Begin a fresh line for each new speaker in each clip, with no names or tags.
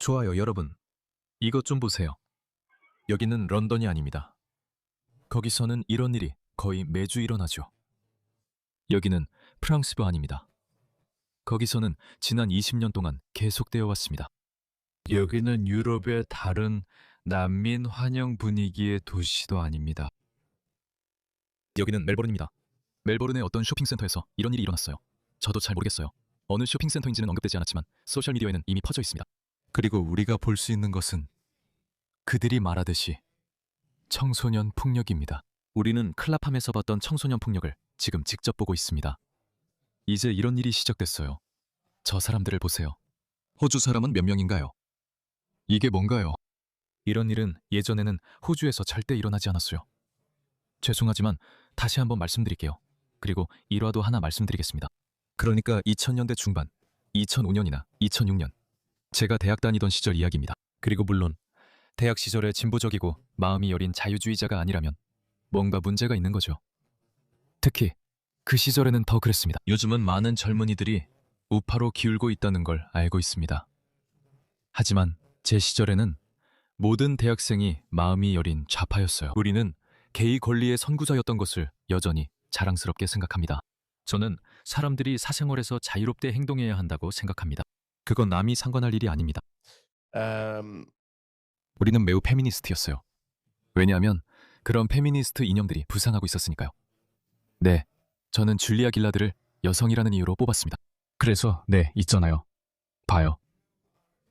좋아요, 여러분. 이것 좀 보세요. 여기는 런던이 아닙니다. 거기서는 이런 일이 거의 매주 일어나죠. 여기는 프랑스도 아닙니다. 거기서는 지난 20년 동안 계속되어 왔습니다.
여기는 유럽의 다른 난민 환영 분위기의 도시도 아닙니다.
여기는 멜버른입니다. 멜버른의 어떤 쇼핑센터에서 이런 일이 일어났어요. 저도 잘 모르겠어요. 어느 쇼핑센터인지는 언급되지 않았지만 소셜미디어에는 이미 퍼져 있습니다.
그리고 우리가 볼 수 있는 것은
그들이 말하듯이 청소년 폭력입니다. 우리는 클라팜에서 봤던 청소년 폭력을 지금 직접 보고 있습니다. 이제 이런 일이 시작됐어요. 저 사람들을 보세요. 호주 사람은 몇 명인가요? 이게 뭔가요? 이런 일은 예전에는 호주에서 절대 일어나지 않았어요. 죄송하지만 다시 한번 말씀드릴게요. 그리고 일화도 하나 말씀드리겠습니다. 그러니까 2000년대 중반, 2005년이나 2006년 제가 대학 다니던 시절 이야기입니다. 그리고 물론 대학 시절에 진보적이고 마음이 여린 자유주의자가 아니라면 뭔가 문제가 있는 거죠. 특히 그 시절에는 더 그랬습니다. 요즘은 많은 젊은이들이 우파로 기울고 있다는 걸 알고 있습니다. 하지만 제 시절에는 모든 대학생이 마음이 여린 좌파였어요. 우리는 게이 권리의 선구자였던 것을 여전히 자랑스럽게 생각합니다. 저는 사람들이 사생활에서 자유롭게 행동해야 한다고 생각합니다. 그건 남이 상관할 일이 아닙니다. 우리는 매우 페미니스트였어요. 왜냐하면 그런 페미니스트 이념들이 부상하고 있었으니까요. 네, 저는 줄리아 길라드를 여성이라는 이유로 뽑았습니다. 그래서 있잖아요. 봐요.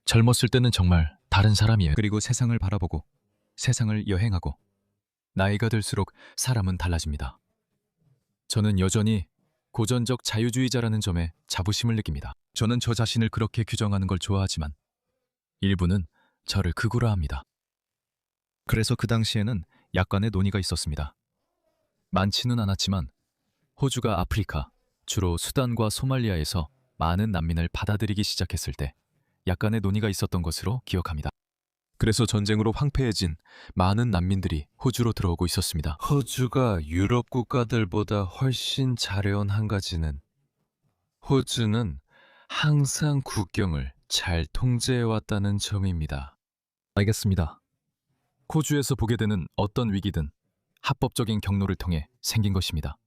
젊었을 때는 정말 다른 사람이에요. 그리고 세상을 바라보고 세상을 여행하고 나이가 들수록 사람은 달라집니다. 저는 여전히 고전적 자유주의자라는 점에 자부심을 느낍니다. 저는 저 자신을 그렇게 규정하는 걸 좋아하지만 일부는 저를 극우라 합니다. 그래서 그 당시에는 약간의 논의가 있었습니다. 많지는 않았지만 호주가 아프리카, 주로 수단과 소말리아에서 많은 난민을 받아들이기 시작했을 때 약간의 논의가 있었던 것으로 기억합니다. 그래서 전쟁으로 황폐해진 많은 난민들이 호주로 들어오고 있었습니다.
호주가 유럽 국가들보다 훨씬 잘해온 한 가지는 호주는 항상 국경을 잘 통제해왔다는 점입니다.
알겠습니다. 호주에서 보게 되는 어떤 위기든 합법적인 경로를 통해 생긴 것입니다.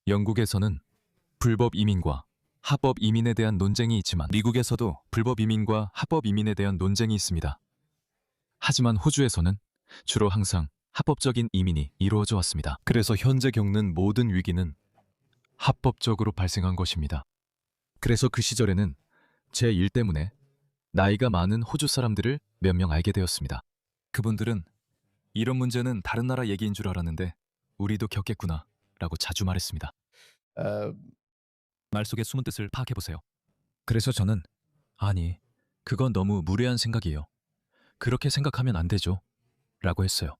영국에서는 불법 이민과 합법 이민에 대한 논쟁이 있지만 미국에서도 불법 이민과 합법 이민에 대한 논쟁이 있습니다. 하지만 호주에서는 주로 항상 합법적인 이민이 이루어져 왔습니다. 그래서 현재 겪는 모든 위기는 합법적으로 발생한 것입니다. 그래서 그 시절에는 제 일 때문에 나이가 많은 호주 사람들을 몇 명 알게 되었습니다. 그분들은 이런 문제는 다른 나라 얘기인 줄 알았는데 우리도 겪겠구나 라고 자주 말했습니다. 말 속의 숨은 뜻을 파악해보세요. 그래서 저는 아니, 그건 너무 무례한 생각이에요. 그렇게 생각하면 안 되죠 라고 했어요.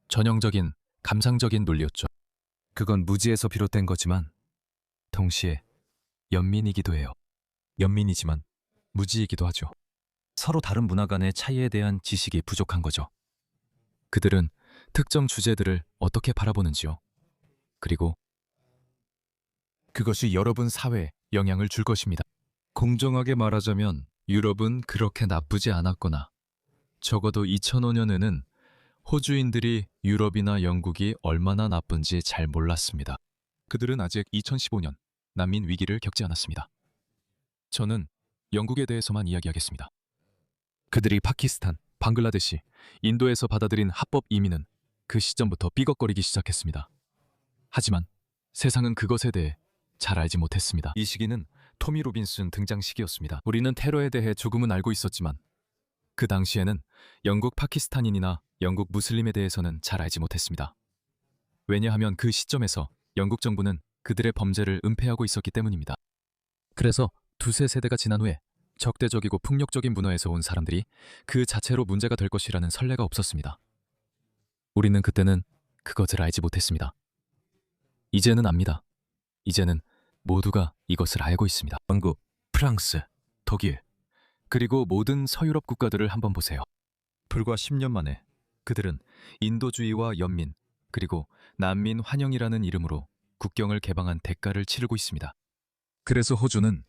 전형적인 감상적인 논리였죠. 그건 무지에서 비롯된 거지만 동시에 연민이기도 해요. 연민이지만 무지이기도 하죠. 서로 다른 문화 간의 차이에 대한 지식이 부족한 거죠. 그들은 특정 주제들을 어떻게 바라보는지요. 그리고 그것이 여러분 사회에 영향을 줄 것입니다. 공정하게 말하자면 유럽은 그렇게 나쁘지 않았거나 적어도 2005년에는 호주인들이 유럽이나 영국이 얼마나 나쁜지 잘 몰랐습니다. 그들은 아직 2015년 난민 위기를 겪지 않았습니다. 저는 영국에 대해서만 이야기하겠습니다. 그들이 파키스탄, 방글라데시, 인도에서 받아들인 합법 이민은 그 시점부터 삐걱거리기 시작했습니다. 하지만 세상은 그것에 대해 잘 알지 못했습니다. 이 시기는 토미 로빈슨 등장 시기였습니다. 우리는 테러에 대해 조금은 알고 있었지만 그 당시에는 영국 파키스탄인이나 영국 무슬림에 대해서는 잘 알지 못했습니다. 왜냐하면 그 시점에서 영국 정부는 그들의 범죄를 은폐하고 있었기 때문입니다. 그래서 두세 세대가 지난 후에 적대적이고 폭력적인 문화에서 온 사람들이 그 자체로 문제가 될 것이라는 설레가 없었습니다. 우리는 그때는 그것을 알지 못했습니다. 이제는 압니다. 이제는 모두가 이것을 알고 있습니다. 영국, 프랑스, 독일, 그리고 모든 서유럽 국가들을 한번 보세요. 불과 10년 만에 그들은 인도주의와 연민, 그리고 난민 환영이라는 이름으로 국경을 개방한 대가를 치르고 있습니다. 그래서 호주는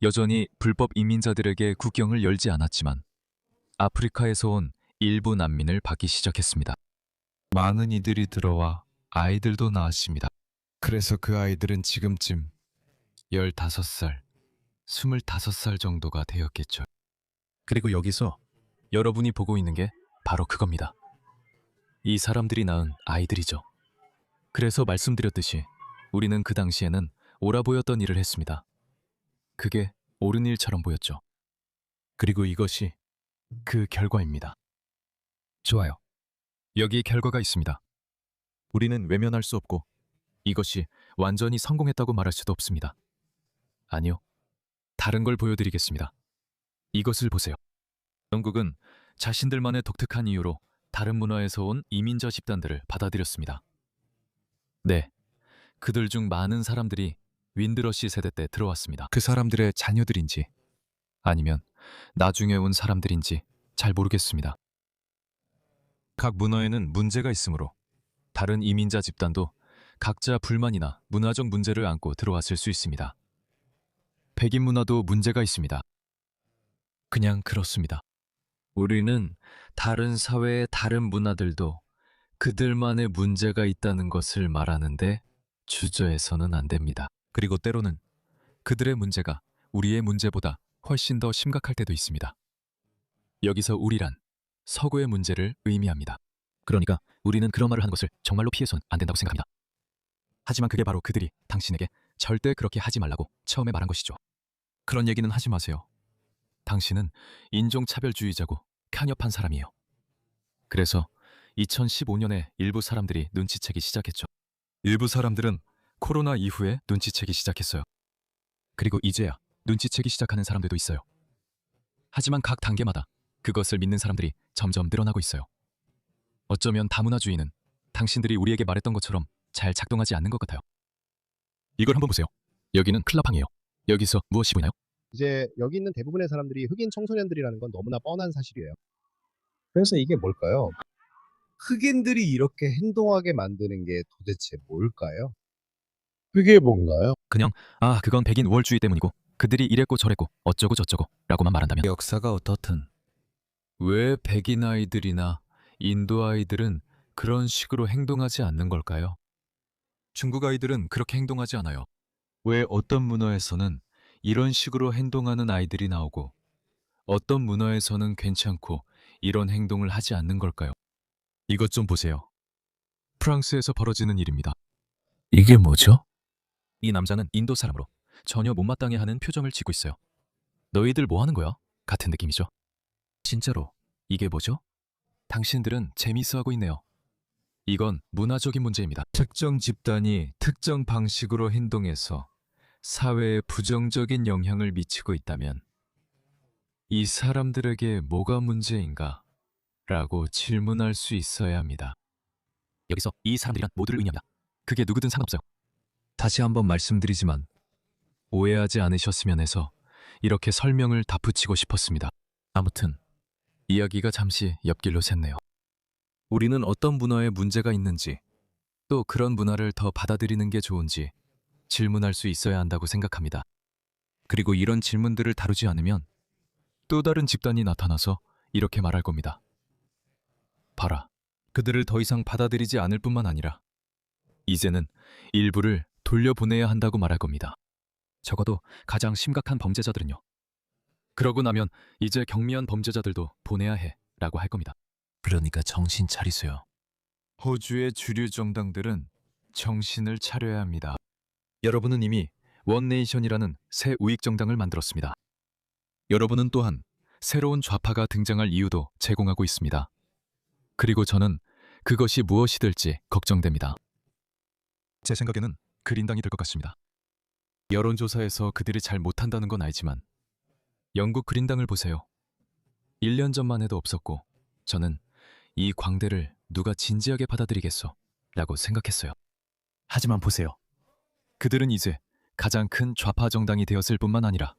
여전히 불법 이민자들에게 국경을 열지 않았지만 아프리카에서 온 일부 난민을 받기 시작했습니다. 많은 이들이 들어와 아이들도 낳았습니다. 그래서 그 아이들은 지금쯤 15살, 25살 정도가 되었겠죠. 그리고 여기서 여러분이 보고 있는 게 바로 그겁니다. 이 사람들이 낳은 아이들이죠. 그래서 말씀드렸듯이 우리는 그 당시에는 옳아 보였던 일을 했습니다. 그게 옳은 일처럼 보였죠. 그리고 이것이 그 결과입니다. 좋아요. 여기 결과가 있습니다. 우리는 외면할 수 없고 이것이 완전히 성공했다고 말할 수도 없습니다. 아니요. 다른 걸 보여드리겠습니다. 이것을 보세요. 영국은 자신들만의 독특한 이유로 다른 문화에서 온 이민자 집단들을 받아들였습니다. 네, 그들 중 많은 사람들이 윈드러시 세대 때 들어왔습니다. 그 사람들의 자녀들인지 아니면 나중에 온 사람들인지 잘 모르겠습니다. 각 문화에는 문제가 있으므로 다른 이민자 집단도 각자 불만이나 문화적 문제를 안고 들어왔을 수 있습니다. 백인 문화도 문제가 있습니다. 그냥 그렇습니다. 우리는 다른 사회의 다른 문화들도 그들만의 문제가 있다는 것을 말하는데 주저해서는 안 됩니다. 그리고 때로는 그들의 문제가 우리의 문제보다 훨씬 더 심각할 때도 있습니다. 여기서 우리란 서구의 문제를 의미합니다. 그러니까 우리는 그런 말을 하는 것을 정말로 피해서는 안 된다고 생각합니다. 하지만 그게 바로 그들이 당신에게 절대 그렇게 하지 말라고 처음에 말한 것이죠. 그런 얘기는 하지 마세요. 당신은 인종차별주의자고 편협한 사람이에요. 그래서 2015년에 일부 사람들이 눈치채기 시작했죠. 일부 사람들은 코로나 이후에 눈치채기 시작했어요. 그리고 이제야 눈치채기 시작하는 사람들도 있어요. 하지만 각 단계마다 그것을 믿는 사람들이 점점 늘어나고 있어요. 어쩌면 다문화주의는 당신들이 우리에게 말했던 것처럼 잘 작동하지 않는 것 같아요. 이걸 한번 보세요. 여기는 클럽방이에요. 여기서 무엇이 보이나요?
이제 여기 있는 대부분의 사람들이 흑인 청소년들이라는 건 너무나 뻔한 사실이에요. 그래서 이게 뭘까요? 흑인들이 이렇게 행동하게 만드는 게 도대체 뭘까요? 그게 뭔가요?
그냥 그건 백인 우월주의 때문이고 그들이 이랬고 저랬고 어쩌고 저쩌고 라고만 말한다면 역사가 어떻든 왜 백인 아이들이나 인도 아이들은 그런 식으로 행동하지 않는 걸까요? 중국 아이들은 그렇게 행동하지 않아요. 왜 어떤 문화에서는 이런 식으로 행동하는 아이들이 나오고 어떤 문화에서는 괜찮고 이런 행동을 하지 않는 걸까요? 이것 좀 보세요. 프랑스에서 벌어지는 일입니다. 이게 뭐죠? 이 남자는 인도 사람으로 전혀 못마땅해 하는 표정을 짓고 있어요. 너희들 뭐 하는 거야? 같은 느낌이죠. 진짜로 이게 뭐죠? 당신들은 재미있어하고 있네요. 이건 문화적인 문제입니다. 특정 집단이 특정 방식으로 행동해서 사회에 부정적인 영향을 미치고 있다면 이 사람들에게 뭐가 문제인가? 라고 질문할 수 있어야 합니다. 여기서 이 사람들이란 모두를 의미합니다. 그게 누구든 상관없어요. 다시 한번 말씀드리지만 오해하지 않으셨으면 해서 이렇게 설명을 덧붙이고 싶었습니다. 아무튼 이야기가 잠시 옆길로 샜네요. 우리는 어떤 문화에 문제가 있는지 또 그런 문화를 더 받아들이는 게 좋은지 질문할 수 있어야 한다고 생각합니다. 그리고 이런 질문들을 다루지 않으면 또 다른 집단이 나타나서 이렇게 말할 겁니다. 봐라, 그들을 더 이상 받아들이지 않을 뿐만 아니라 이제는 일부를 돌려보내야 한다고 말할 겁니다. 적어도 가장 심각한 범죄자들은요. 그러고 나면 이제 경미한 범죄자들도 보내야 해 라고 할 겁니다. 그러니까 정신 차리세요. 호주의 주류 정당들은 정신을 차려야 합니다. 여러분은 이미 원네이션이라는 새 우익정당을 만들었습니다. 여러분은 또한 새로운 좌파가 등장할 이유도 제공하고 있습니다. 그리고 저는 그것이 무엇이 될지 걱정됩니다. 제 생각에는 그린당이 될 것 같습니다. 여론조사에서 그들이 잘 못한다는 건 알지만 영국 그린당을 보세요. 1년 전만 해도 없었고 저는 이 광대를 누가 진지하게 받아들이겠어 라고 생각했어요. 하지만 보세요. 그들은 이제 가장 큰 좌파 정당이 되었을 뿐만 아니라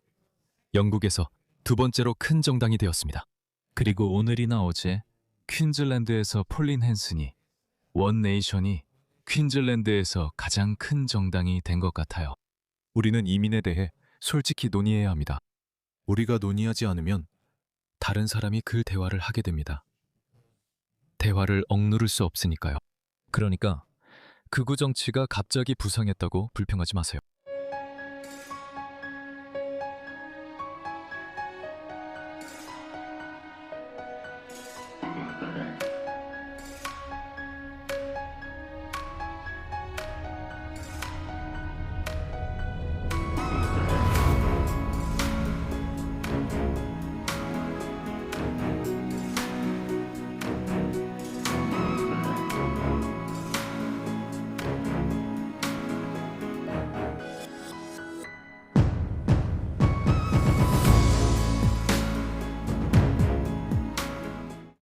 영국에서 두 번째로 큰 정당이 되었습니다. 그리고 오늘이나 어제 퀸즐랜드에서 폴린 헨슨이 원네이션이 퀸즐랜드에서 가장 큰 정당이 된 것 같아요. 우리는 이민에 대해 솔직히 논의해야 합니다. 우리가 논의하지 않으면 다른 사람이 그 대화를 하게 됩니다. 대화를 억누를 수 없으니까요. 그러니까 극우 정치가 갑자기 부상했다고 불평하지 마세요.